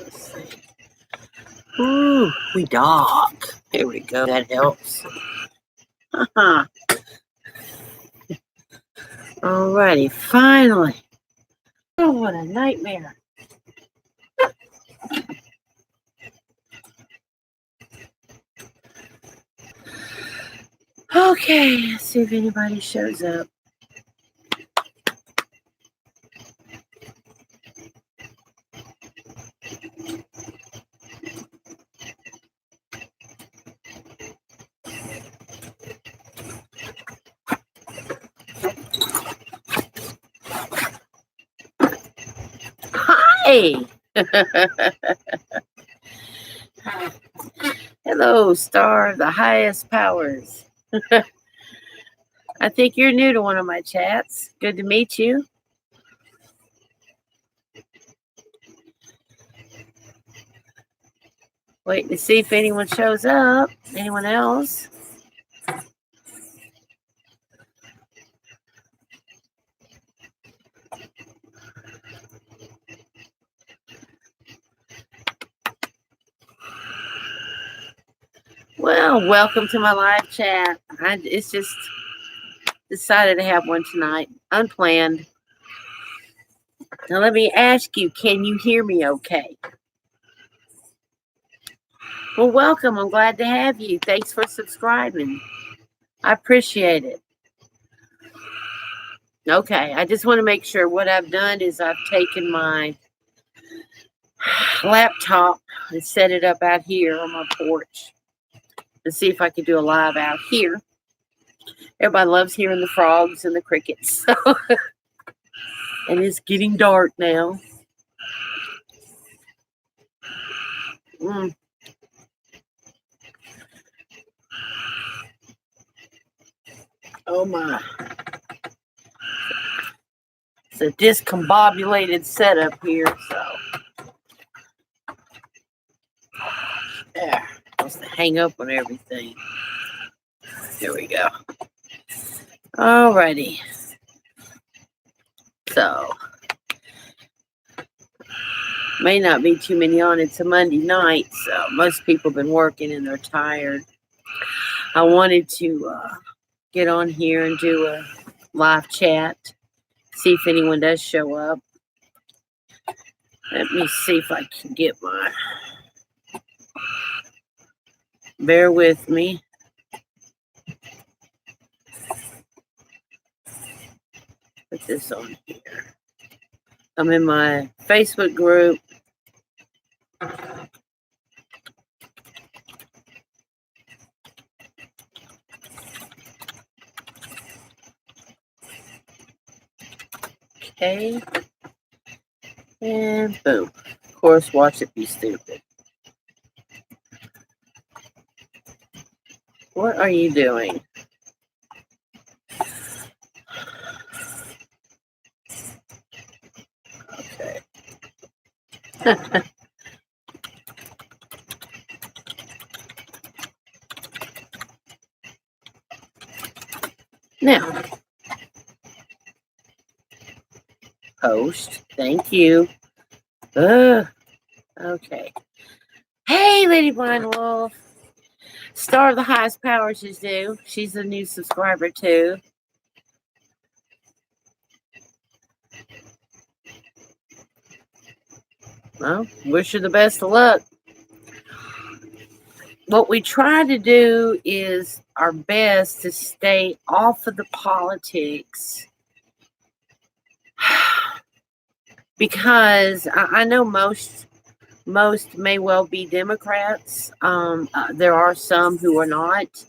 Let's see. Ooh, we dock. Here we go. That helps. Alrighty, finally. Oh, what a nightmare. Okay, let's see if anybody shows up. Hi! Hello, star of the highest powers. I think you're new to one of my chats. Good to meet you. Waiting to see if anyone shows up. Anyone else? Well, welcome to my live chat. It's just decided to have one tonight, unplanned. Now let me ask you, can you hear me okay? Well, welcome. I'm glad to have you. Thanks for subscribing. I appreciate it. Okay, I just want to make sure what I've done is I've taken my laptop and set it up out here on my porch and see if I can do a live out here. Everybody loves hearing the frogs and the crickets. And it's getting dark now. Oh my. It's a discombobulated setup here, so. There. Supposed to hang up on everything. There we go. Alrighty. So. May not be too many on. It's a Monday night, so most people have been working and they're tired. I wanted to get on here and do a live chat. See if anyone does show up. Let me see if I can get my... Bear with me. Put this on here. I'm in my Facebook group. Okay. And boom. Of course, watch it be stupid. What are you doing? Okay. Now, post. Thank you. Okay. Hey, Lady Blind Wolf. Star of the highest powers is new. She's a new subscriber too. Well, wish her the best of luck. What we try to do is our best to stay off of the politics. Because I know most may well be Democrats. There are some who are not.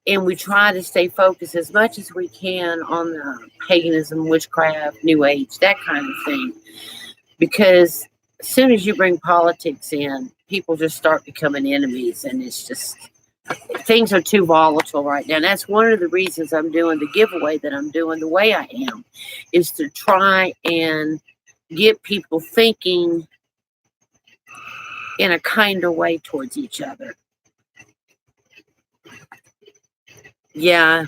And we try to stay focused as much as we can on the paganism, witchcraft, New Age, that kind of thing. Because as soon as you bring politics in, people just start becoming enemies. And it's just, things are too volatile right now. And that's one of the reasons I'm doing the giveaway that I'm doing the way I am, is to try and get people thinking in a kinder way towards each other. Yeah.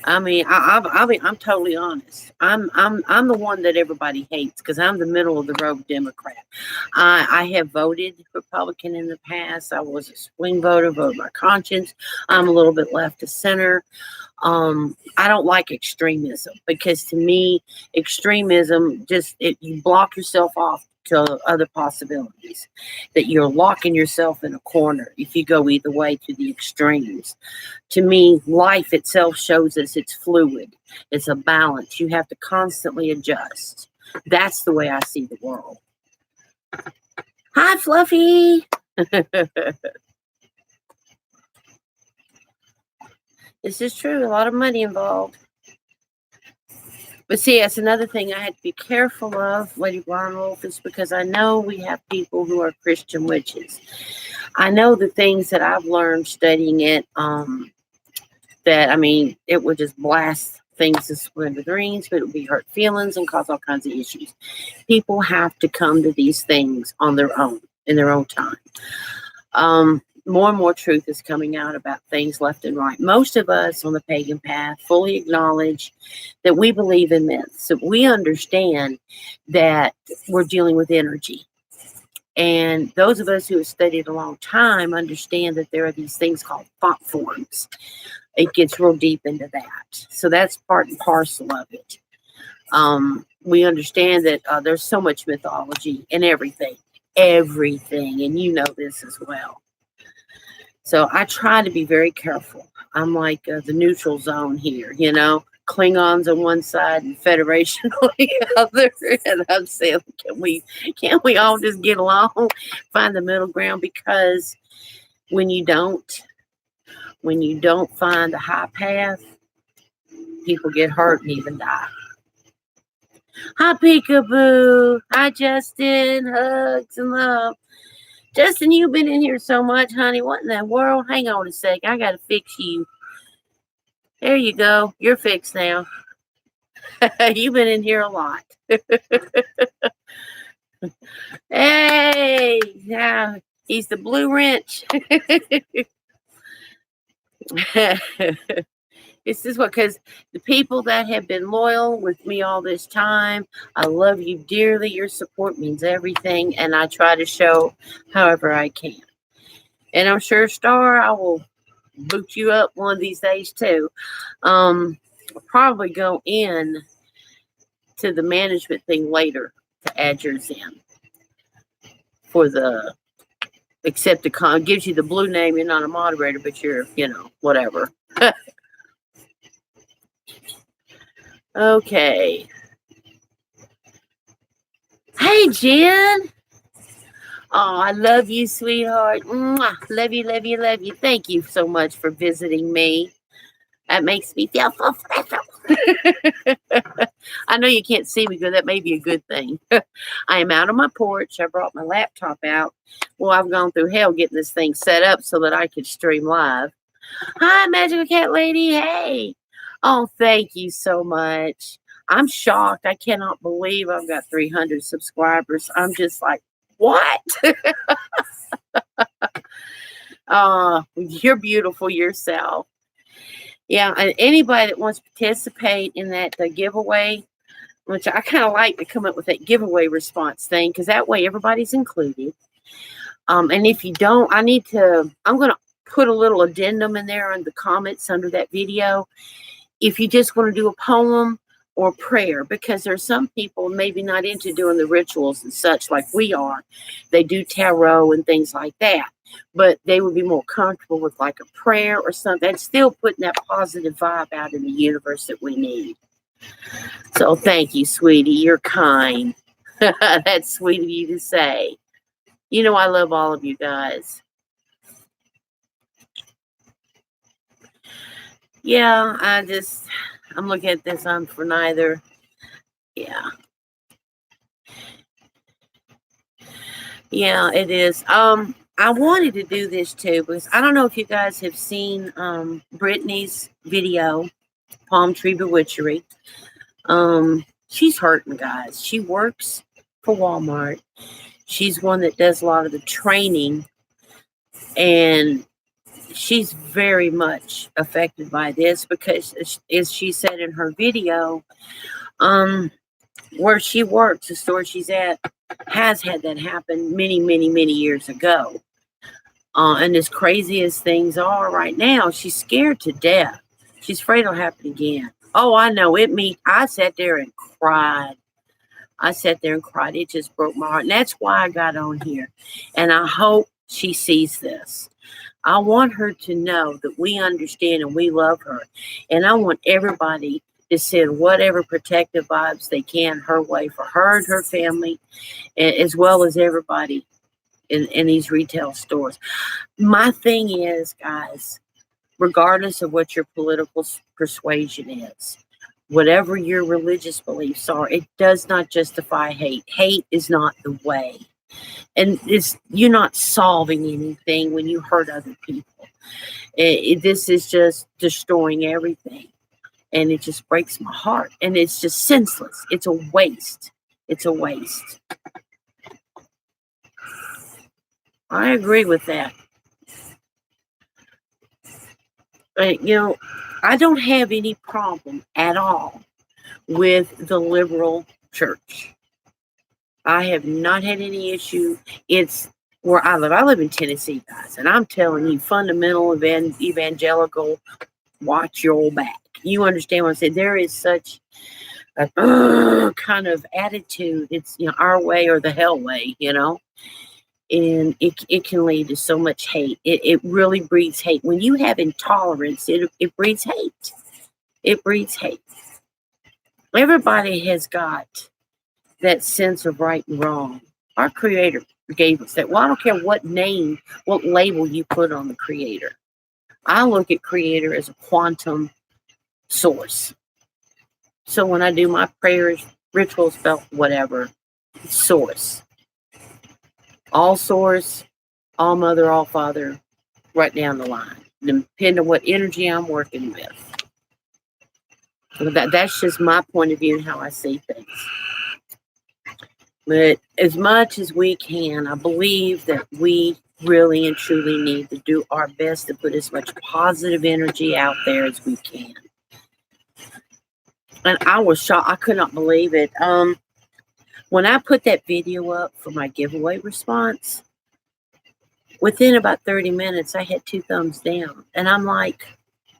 I'm totally honest. I'm the one that everybody hates because I'm the middle of the road Democrat. I have voted Republican in the past. I was a swing voter, voted by conscience. I'm a little bit left of center. I don't like extremism because to me, extremism you block yourself off to other possibilities. That you're locking yourself in a corner if you go either way to the extremes. To me, life itself shows us it's fluid. It's a balance. You have to constantly adjust. That's the way I see the world. Hi, Fluffy. This is true. A lot of money involved. But see, that's another thing I had to be careful of, Lady Brown Wolf, is because I know we have people who are Christian witches. I know the things that I've learned studying it, it would just blast things to smithereens, but it would be hurt feelings and cause all kinds of issues. People have to come to these things on their own, in their own time. More and more truth is coming out about things left and right. Most of us on the pagan path fully acknowledge that we believe in myths. So we understand that we're dealing with energy. And those of us who have studied a long time understand that there are these things called thought forms. It gets real deep into that. So that's part and parcel of it. We understand that there's so much mythology in everything. And you know this as well. So I try to be very careful. I'm like the neutral zone here, Klingons on one side and Federation on the other. And I'm saying, can't we all just get along, find the middle ground? Because when you don't find the high path, people get hurt and even die. Hi, Peekaboo. Hi, Justin. Hugs and love. Justin, you've been in here so much, honey. What in the world? Hang on a sec. I got to fix you. There you go. You're fixed now. You've been in here a lot. Hey, yeah, he's the blue wrench. This is because the people that have been loyal with me all this time, I love you dearly. Your support means everything, and I try to show however I can. And I'm sure, Star, I will boot you up one of these days too. I'll probably go in to the management thing later to add yours in for the accept the gives you the blue name. You're not a moderator, but you're whatever. Okay. Hey, Jen. Oh, I love you, sweetheart. Mwah. Love you, love you, love you. Thank you so much for visiting me. That makes me feel so special. I know you can't see me, but that may be a good thing. I am out on my porch. I brought my laptop out. Well, I've gone through hell getting this thing set up so that I could stream live. Hi, Magical Cat Lady. Hey. Oh, thank you so much. I'm shocked. I cannot believe I've got 300 subscribers. I'm just like, what? You're beautiful yourself. Yeah, and anybody that wants to participate in that giveaway, which I kind of like to come up with that giveaway response thing, because that way everybody's included. And if you don't, I'm going to put a little addendum in there in the comments under that video. If you just want to do a poem or prayer, because there's some people maybe not into doing the rituals and such like we are. They do tarot and things like that, but they would be more comfortable with like a prayer or something, and still putting that positive vibe out in the universe that we need. So thank you, sweetie. You're kind. That's sweet of you to say. I love all of you guys. Yeah, I'm looking at this on for neither. Yeah. Yeah, it is. I wanted to do this too, because I don't know if you guys have seen Britney's video, Palm Tree Bewitchery. She's hurting, guys. She works for Walmart. She's one that does a lot of the training, and she's very much affected by this because, as she said in her video, where she works, the store she's at, has had that happen many, many, many years ago. And as crazy as things are right now, she's scared to death. She's afraid it'll happen again. Oh, I know. I sat there and cried. It just broke my heart. And that's why I got on here. And I hope she sees this. I want her to know that we understand and we love her. And I want everybody to send whatever protective vibes they can her way for her and her family, as well as everybody in these retail stores. My thing is, guys, regardless of what your political persuasion is, whatever your religious beliefs are, it does not justify hate. Hate is not the way. And you're not solving anything when you hurt other people. This is just destroying everything. And it just breaks my heart. And it's just senseless. It's a waste. It's a waste. I agree with that. I don't have any problem at all with the liberal church. I have not had any issue. It's where I live. I live in Tennessee, guys, and I'm telling you, fundamental evangelical, watch your back. You understand what I'm saying? There is such a kind of attitude. It's our way or the hell way, and it can lead to so much hate. It really breeds hate. When you have intolerance, it breeds hate. It breeds hate. Everybody has got that sense of right and wrong. Our Creator gave us that. Well, I don't care what name, what label you put on the Creator. I look at Creator as a quantum source. So when I do my prayers, rituals, whatever, source. All source, all mother, all father, right down the line. Depending on what energy I'm working with. That's just my point of view and how I see things. But as much as we can, I believe that we really and truly need to do our best to put as much positive energy out there as we can. And I was shocked. I could not believe it. When I put that video up for my giveaway response, within about 30 minutes, I had 2 thumbs down. And I'm like,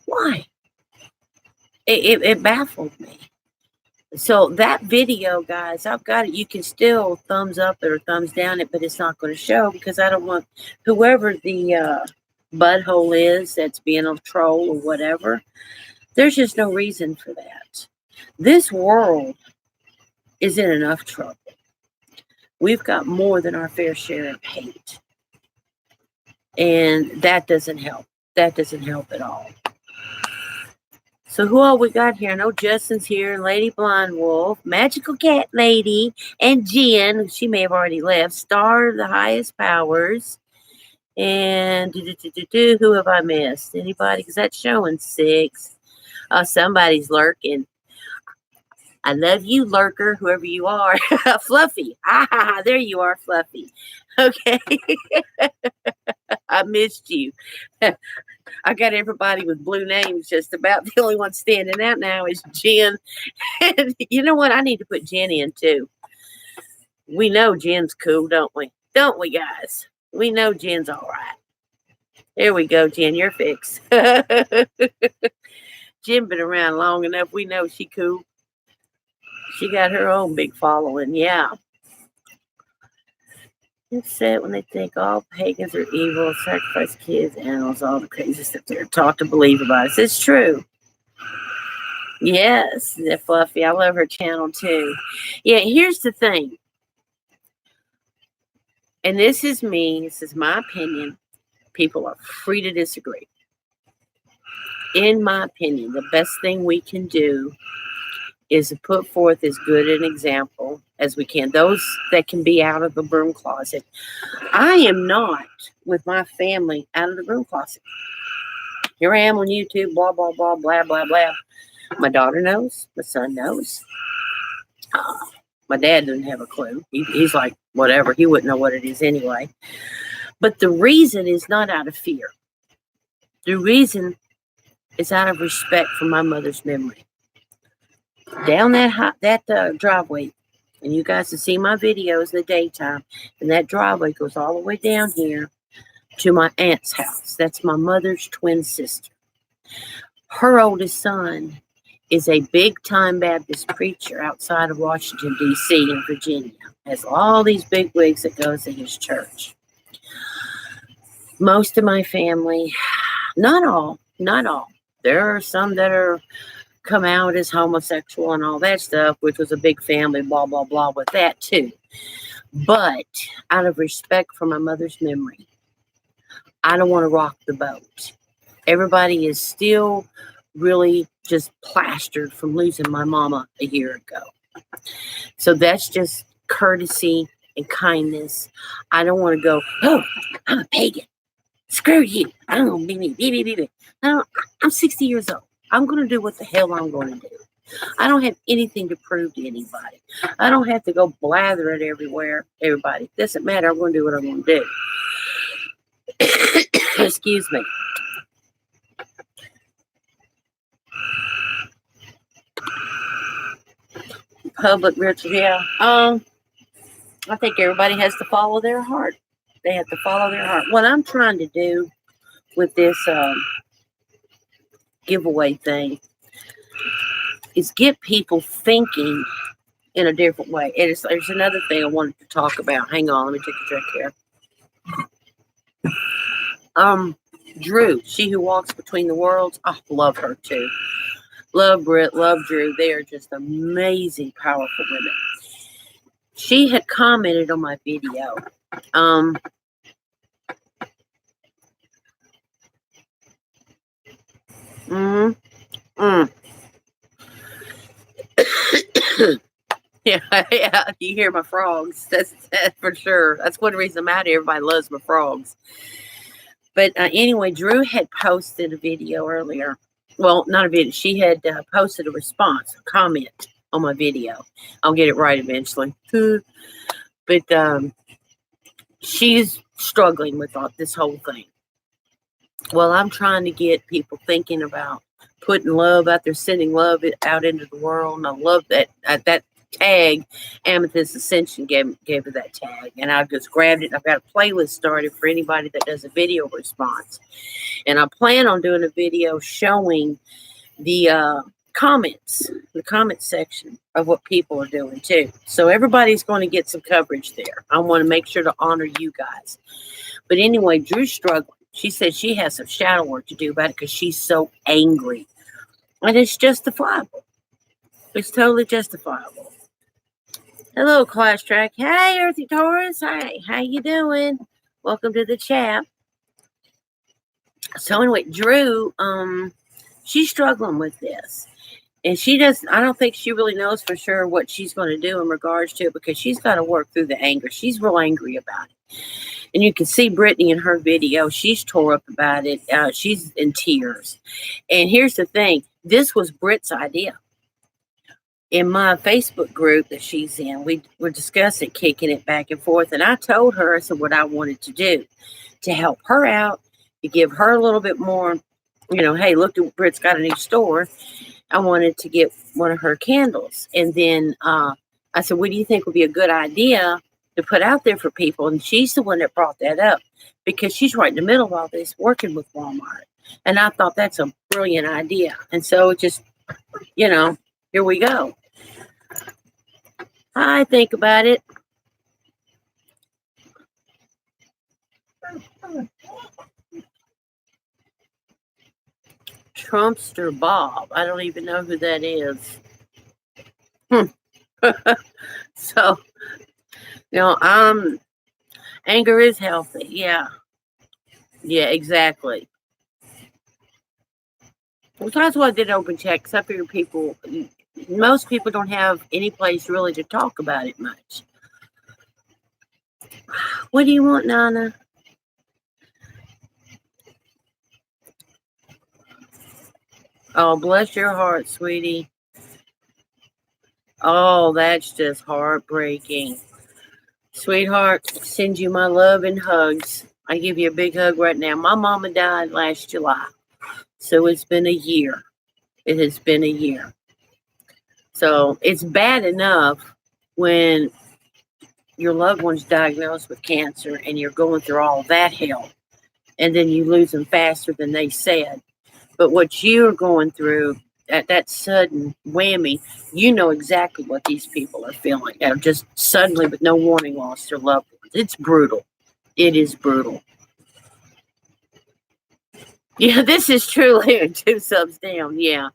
why? It baffled me. So that video, guys, I've got it. You can still thumbs up it or thumbs down it, but it's not going to show because I don't want whoever the butthole is that's being a troll or whatever. There's just no reason for that. This world is in enough trouble. We've got more than our fair share of hate. And that doesn't help. That doesn't help at all. So who all we got here? I know Justin's here, Lady Blind Wolf, Magical Cat Lady, and Jen. She may have already left. Star of the Highest Powers. And who have I missed? Anybody? Because that's showing 6. Somebody's lurking. I love you, lurker, whoever you are. Fluffy. There you are, Fluffy. Okay. I missed you. I got everybody with blue names just about. The only one standing out now is Jen. And you know what? I need to put Jen in too. We know Jen's cool, don't we? Don't we, guys? We know Jen's all right. There we go, Jen. You're fixed. Jen been around long enough. We know she cool. She got her own big following. Yeah. It's sad when they think all pagans are evil, sacrifice kids, animals, all the crazy stuff they're taught to believe about us. It's true. Yes, they're Fluffy. I love her channel too. Yeah, here's the thing. And this is me. This is my opinion. People are free to disagree. In my opinion, the best thing we can do is to put forth as good an example as we can. Those that can be out of the broom closet. I am not, with my family, out of the broom closet. Here I am on YouTube, blah, blah, blah, blah, blah, blah. My daughter knows. My son knows. My dad doesn't have a clue. He's like, whatever. He wouldn't know what it is anyway. But the reason is not out of fear. The reason is out of respect for my mother's memory. Down that driveway, and you guys can see my videos in the daytime, and that driveway goes all the way down here to my aunt's house. That's my mother's twin sister. Her oldest son is a big-time Baptist preacher outside of Washington, D.C. in Virginia. Has all these big wigs that goes to his church. Most of my family, not all. There are some that are come out as homosexual and all that stuff, which was a big family, blah, blah, blah, with that too. But out of respect for my mother's memory, I don't want to rock the boat. Everybody is still really just plastered from losing my mama a year ago. So that's just courtesy and kindness. I don't want to go, oh, I'm a pagan. Screw you. I'm going to be me. I'm 60 years old. I'm going to do what the hell I'm going to do. I don't have anything to prove to anybody. I don't have to go blather it everywhere. Everybody. It doesn't matter. I'm going to do what I'm going to do. Excuse me. Public rituals, yeah. I think everybody has to follow their heart. They have to follow their heart. What I'm trying to do with this giveaway thing is get people thinking in a different way. There's another thing I wanted to talk about. Hang on, let me take a drink here. Drew, she who walks between the worlds. I love her too. Love Britt, love Drew. They are just amazing, powerful women. She had commented on my video. Yeah, you hear my frogs. That's for sure. That's one reason I'm out here. Everybody loves my frogs. But anyway, Drew had posted a video earlier. Well, not a video. She had posted a response, a comment on my video. I'll get it right eventually. But she's struggling with this whole thing. Well, I'm trying to get people thinking about putting love out there, sending love out into the world. And I love that tag. Amethyst Ascension gave her that tag, and I just grabbed it. I've got a playlist started for anybody that does a video response, and I plan on doing a video showing the comments, the comment section of what people are doing too. So everybody's going to get some coverage there. I want to make sure to honor you guys. But anyway, Drew's struggling. She said she has some shadow work to do about it because she's so angry, and it's justifiable. It's totally justifiable. Hello, Clash Track. Hey, Earthy Taurus. Hi, how you doing? Welcome to the chat. So anyway, Drew, she's struggling with this. And I don't think she really knows for sure what she's going to do in regards to it because she's got to work through the anger. She's real angry about it. And you can see Britney in her video. She's tore up about it. She's in tears. And here's the thing. This was Brit's idea. In my Facebook group that she's in, we were discussing kicking it back and forth. And I told her, I said, what I wanted to do to help her out, to give her a little bit more, hey, look, Brit's got a new store. I wanted to get one of her candles. And then I said, what do you think would be a good idea to put out there for people? And she's the one that brought that up because she's right in the middle of all this, working with Walmart. And I thought that's a brilliant idea. And so it just, here we go. I think about it. Trumpster Bob. I don't even know who that is. So, anger is healthy. Yeah. Yeah, exactly. Well, that's why I did open check. Because I figure most people don't have any place really to talk about it much. What do you want, Nana? Oh, bless your heart, sweetie. Oh, that's just heartbreaking. Sweetheart, send you my love and hugs. I give you a big hug right now. My mama died last July. So it's been a year. It has been a year. So it's bad enough when your loved one's diagnosed with cancer and you're going through all that hell and then you lose them faster than they said. But what you're going through, that sudden whammy, you know exactly what these people are feeling. They're just suddenly, with no warning, lost their loved ones. It's brutal. It is brutal. Yeah, this is truly 2 subs down. Yeah.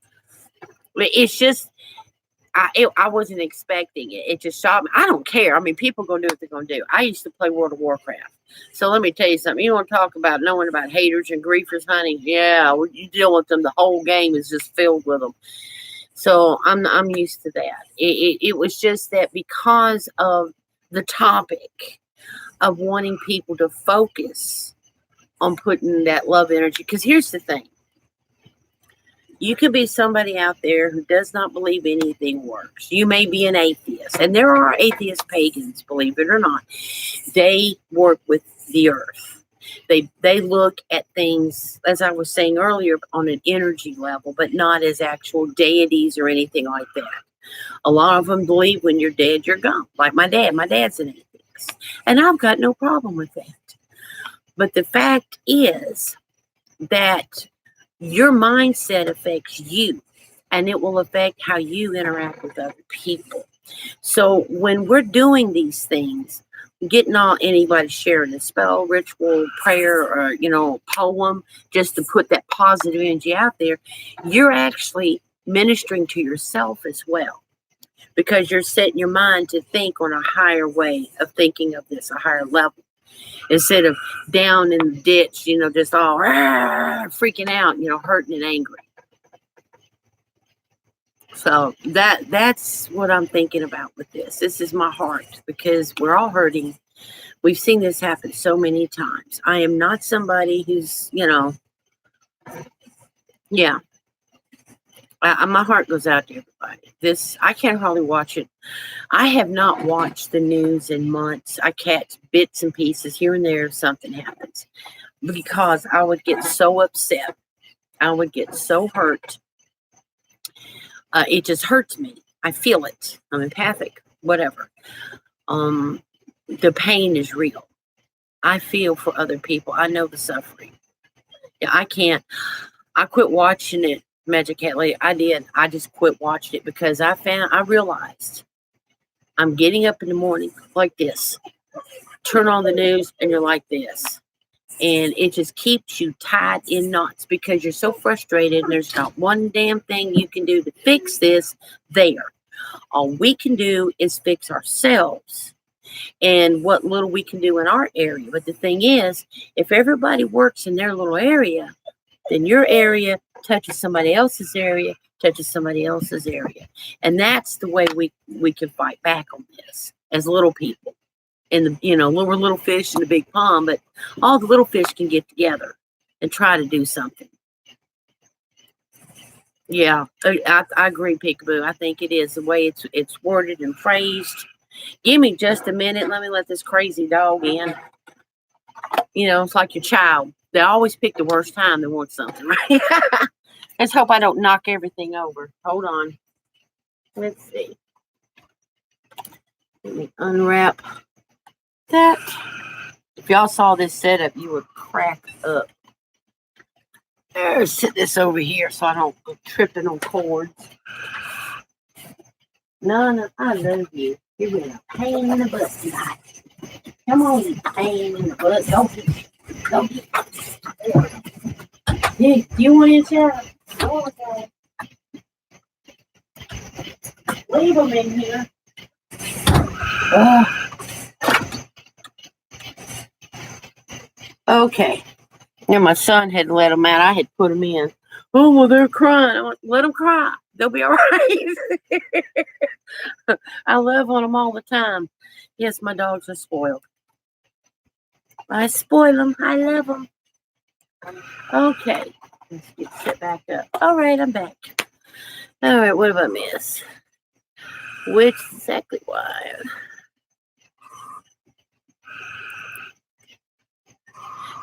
It's just, I wasn't expecting it. It just shocked me. I don't care. I mean, people going to do what they're going to do. I used to play World of Warcraft. So let me tell you something. You want to talk about knowing about haters and griefers, honey? Yeah, when you deal with them, the whole game is just filled with them. So I'm used to that. It was just that because of the topic of wanting people to focus on putting that love energy. Because here's the thing. You could be somebody out there who does not believe anything works. You may be an atheist, and there are atheist pagans, believe it or not. They work with the earth. They look at things, as I was saying earlier, on an energy level, but not as actual deities or anything like that. A lot of them believe when you're dead, you're gone. Like my dad. My dad's an atheist, and I've got no problem with that. But the fact is that your mindset affects you, and it will affect how you interact with other people. So when we're doing these things, getting all anybody sharing a spell, ritual, prayer, or poem, just to put that positive energy out there, you're actually ministering to yourself as well, because you're setting your mind to think on a higher way of thinking of this, a higher level. Instead of down in the ditch, just all freaking out, hurting and angry. So that's what I'm thinking about with this. This is my heart, because we're all hurting. We've seen this happen so many times. I am not somebody who's, yeah. My heart goes out to everybody. I can't hardly watch it. I have not watched the news in months. I catch bits and pieces here and there if something happens, because I would get so upset. I would get so hurt. It just hurts me. I feel it. I'm empathic, whatever. The pain is real. I feel for other people. I know the suffering. Yeah, I quit watching it, Magic Cat Lady. I did. I just quit watching it because I realized I'm getting up in the morning like this. Turn on the news and you're like this. And it just keeps you tied in knots because you're so frustrated and there's not one damn thing you can do to fix this there. All we can do is fix ourselves and what little we can do in our area. But the thing is, if everybody works in their little area, then your area touches somebody else's area, touches somebody else's area. And that's the way we can fight back on this as little people. And we're little fish in the big pond, but all the little fish can get together and try to do something. Yeah, I agree, Peekaboo. I think it is the way it's worded and phrased. Give me just a minute. Let me let this crazy dog in. It's like your child. They always pick the worst time they want something, right? Let's hope I don't knock everything over. Hold on. Let's see. Let me unwrap that. If y'all saw this setup, you would crack up. There's sit this over here so I don't go tripping on cords. No, I love you. You've been a pain in the butt tonight. Come on, you pain in the butt. Don't you want in chair? Okay. Leave them in here. Okay. And my son had let them out. I had put them in. Oh, well, they're crying. I went, let them cry. They'll be all right. I love on them all the time. Yes, my dogs are spoiled. I spoil them. I love them. Okay. Let's get set back up. All right, I'm back. All right, what did I miss? Which exactly why?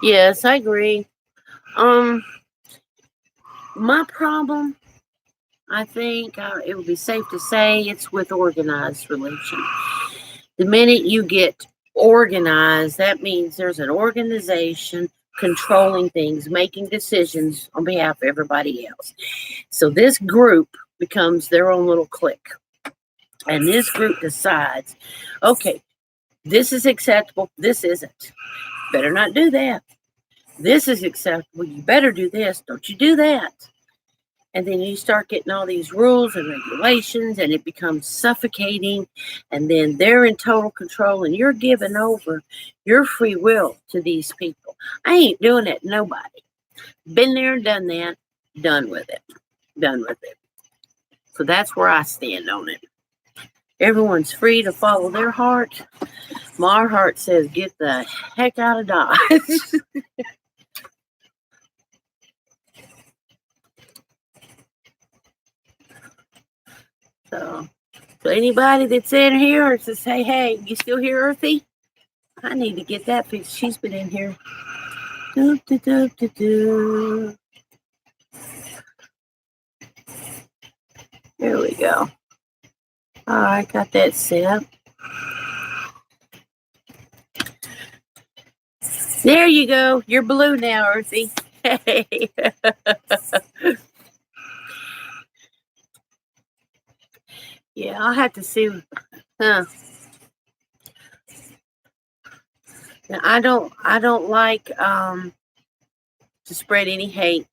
Yes, I agree. Um, my problem, I think it would be safe to say, it's with organized religion. The minute you get organized, that means there's an organization controlling things, making decisions on behalf of everybody else. So this group becomes their own little clique. And this group decides, okay, this is acceptable, this isn't. Better not do that. This is acceptable, you better do this, don't you do that. And then you start getting all these rules and regulations, and it becomes suffocating. And then they're in total control, and you're giving over your free will to these people. I ain't doing it, nobody. Been there, done that, done with it. Done with it. So that's where I stand on it. Everyone's free to follow their heart. My heart says, get the heck out of Dodge. So anybody that's in here or says, hey, you still here, Earthy? I need to get that fixed. She's been in here. Do, do, do, do, do. There we go. All right, got that set. There you go. You're blue now, Earthy. Hey. Yeah, I'll have to see. Huh. Now, I don't like to spread any hate.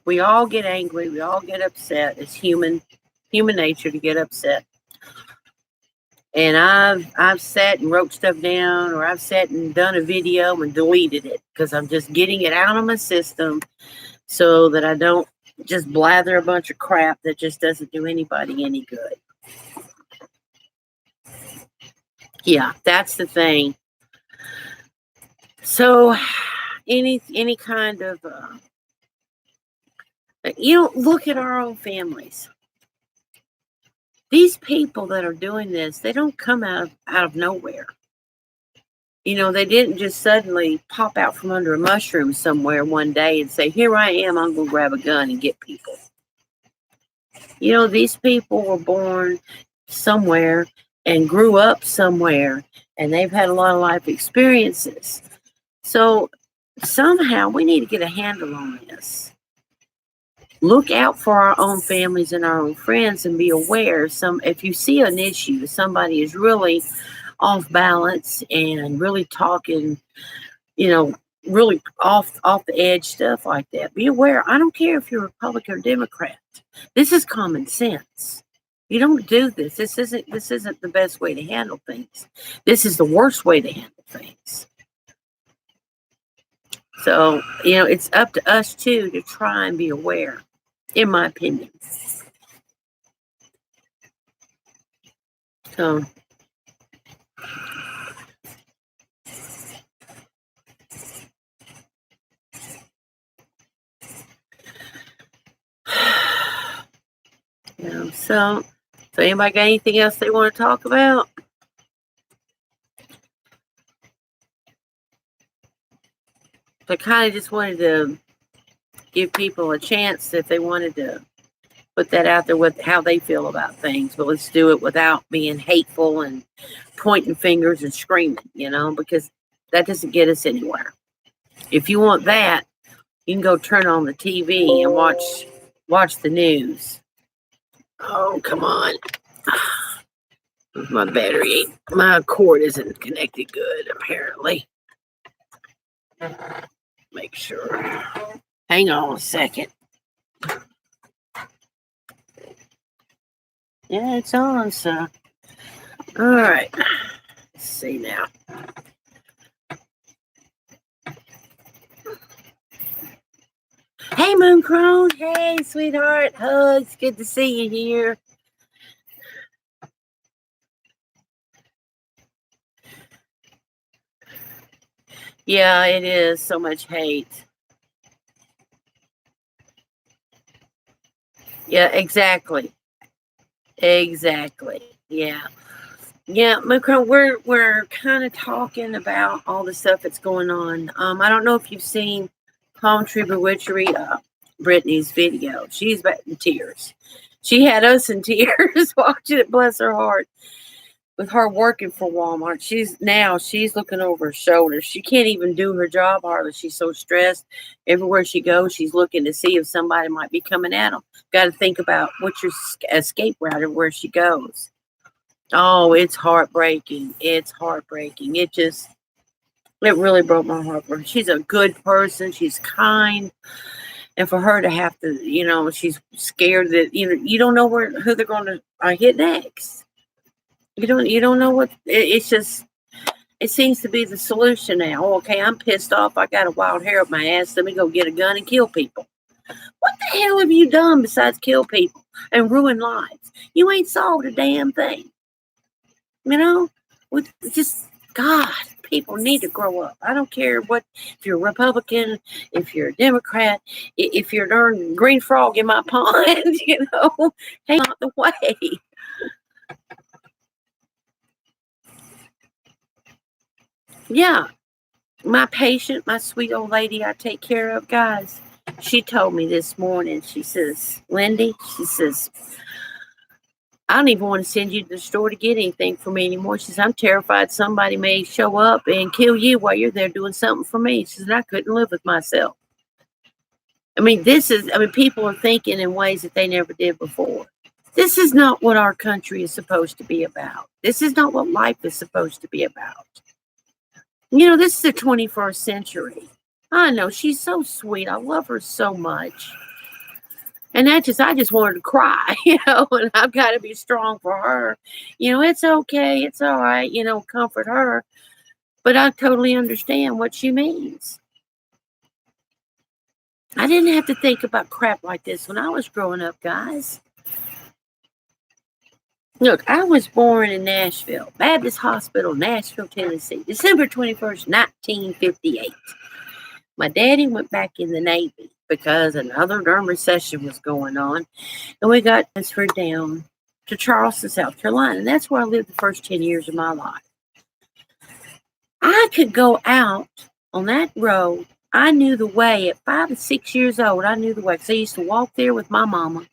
We all get angry. We all get upset. It's human nature to get upset. And I've sat and wrote stuff down, or I've sat and done a video and deleted it because I'm just getting it out of my system so that I don't just blather a bunch of crap that just doesn't do anybody any good. Yeah, that's the thing. So any kind of look at our own families. These people that are doing this, they don't come out of nowhere. They didn't just suddenly pop out from under a mushroom somewhere one day and say, here I am, I'm going to grab a gun and get people. These people were born somewhere and grew up somewhere, and they've had a lot of life experiences. So somehow we need to get a handle on this. Look out for our own families and our own friends and be aware. If you see an issue, somebody is really off balance and really talking, really off the edge stuff like that. Be aware. I don't care if you're Republican or Democrat. This is common sense. You don't do this. This isn't the best way to handle things. This is the worst way to handle things. So, it's up to us too to try and be aware, in my opinion. So so anybody got anything else they want to talk about? I kind of just wanted to give people a chance if they wanted to put that out there with how they feel about things. But let's do it without being hateful and pointing fingers and screaming, because that doesn't get us anywhere. If you want that, you can go turn on the TV and watch the news. Oh, come on. My cord isn't connected good, apparently. Make sure. Hang on a second. Yeah, it's on, so. All right. Let's see now. Hey, Mooncrone. Hey, sweetheart. Hugs. Good to see you here. Yeah, it is so much hate. Yeah, exactly. Yeah. Yeah, Macron, we're kind of talking about all the stuff that's going on. I don't know if you've seen Palm Tree Bewitchery, Britney's video. She's back in tears. She had us in tears watching it. Bless her heart. With her working for Walmart, she's looking over her shoulder. She can't even do her job hardly. She's so stressed. Everywhere she goes, she's looking to see if somebody might be coming at them. Got to think about what's your escape route of where she goes. Oh, it's heartbreaking. It's heartbreaking. It really broke my heart for her. She's a good person. She's kind. And for her to have to, she's scared that, you don't know who they're going to hit next. You don't know it's just, it seems to be the solution now. Oh, okay, I'm pissed off. I got a wild hair up my ass. Let me go get a gun and kill people. What the hell have you done besides kill people and ruin lives? You ain't solved a damn thing. With just, God, people need to grow up. I don't care if you're a Republican, if you're a Democrat, if you're a darn green frog in my pond, hang out the way. Yeah, my patient, my sweet old lady I take care of, guys, she told me this morning, she says, Lindy, she says, I don't even want to send you to the store to get anything for me anymore. She says, I'm terrified somebody may show up and kill you while you're there doing something for me. She says, I couldn't live with myself. People are thinking in ways that they never did before. This is not what our country is supposed to be about. This is not what life is supposed to be about. This is the 21st century. I know, she's so sweet. I love her so much. And I just wanted to cry, and I've got to be strong for her. It's okay. It's all right, comfort her. But I totally understand what she means. I didn't have to think about crap like this when I was growing up, guys. Look, I was born in Nashville, Baptist Hospital, Nashville, Tennessee, December 21st, 1958. My daddy went back in the Navy because another darn recession was going on, and we got transferred down to Charleston, South Carolina, and that's where I lived the first 10 years of my life. I could go out on that road. I knew the way at 5 and 6 years old. I knew the way because I used to walk there with my mama.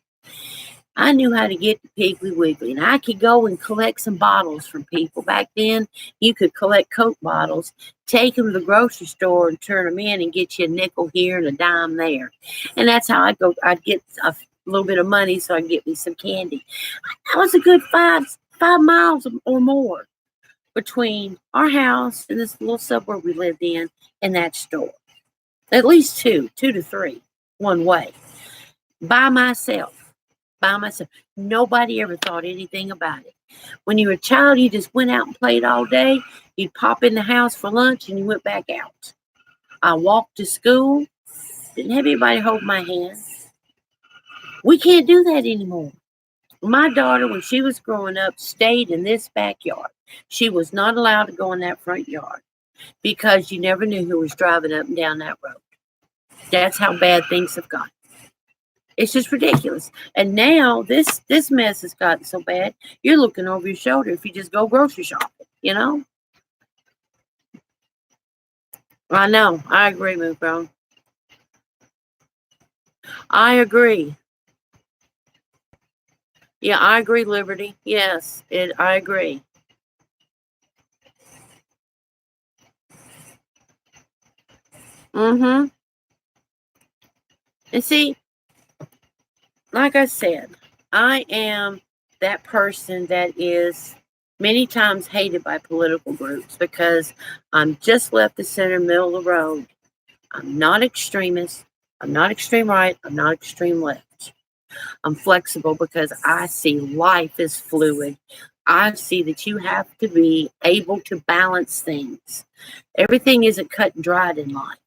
I knew how to get to Piggly Wiggly, and I could go and collect some bottles from people. Back then, you could collect Coke bottles, take them to the grocery store and turn them in and get you a nickel here and a dime there. And that's how I'd go. I'd get a little bit of money so I could get me some candy. That was a good 5 miles or more between our house and this little suburb we lived in and that store. At least two to three, one way. By myself. Nobody ever thought anything about it. When you were a child, you just went out and played all day. You'd pop in the house for lunch and you went back out. I walked to school. Didn't have anybody hold my hand. We can't do that anymore. My daughter, when she was growing up, stayed in this backyard. She was not allowed to go in that front yard because you never knew who was driving up and down that road. That's how bad things have gotten. It's just ridiculous. And now this mess has gotten so bad, you're looking over your shoulder if you just go grocery shopping, I know. I agree, Move Bro. I agree. Yeah, I agree, Liberty. Yes, I agree. Mm-hmm. And see, like I said, I am that person that is many times hated by political groups because I'm just left the center, middle of the road. I'm not extremist. I'm not extreme right. I'm not extreme left. I'm flexible because I see life as fluid. I see that you have to be able to balance things. Everything isn't cut and dried in life.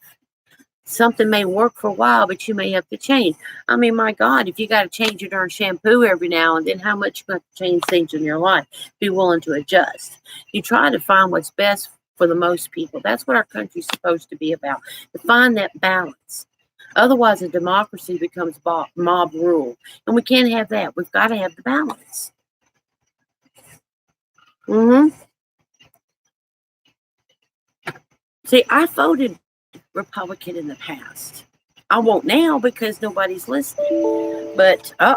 Something may work for a while, but you may have to change. I mean, my God, if you got to change your darn shampoo every now and then, how much you have to change things in your life? Be willing to adjust. You try to find what's best for the most people. That's what our country's supposed to be about, to find that balance. Otherwise, a democracy becomes mob rule, and we can't have that. We've got to have the balance. Mm-hmm. See, I voted Republican in the past. I won't now because nobody's listening. But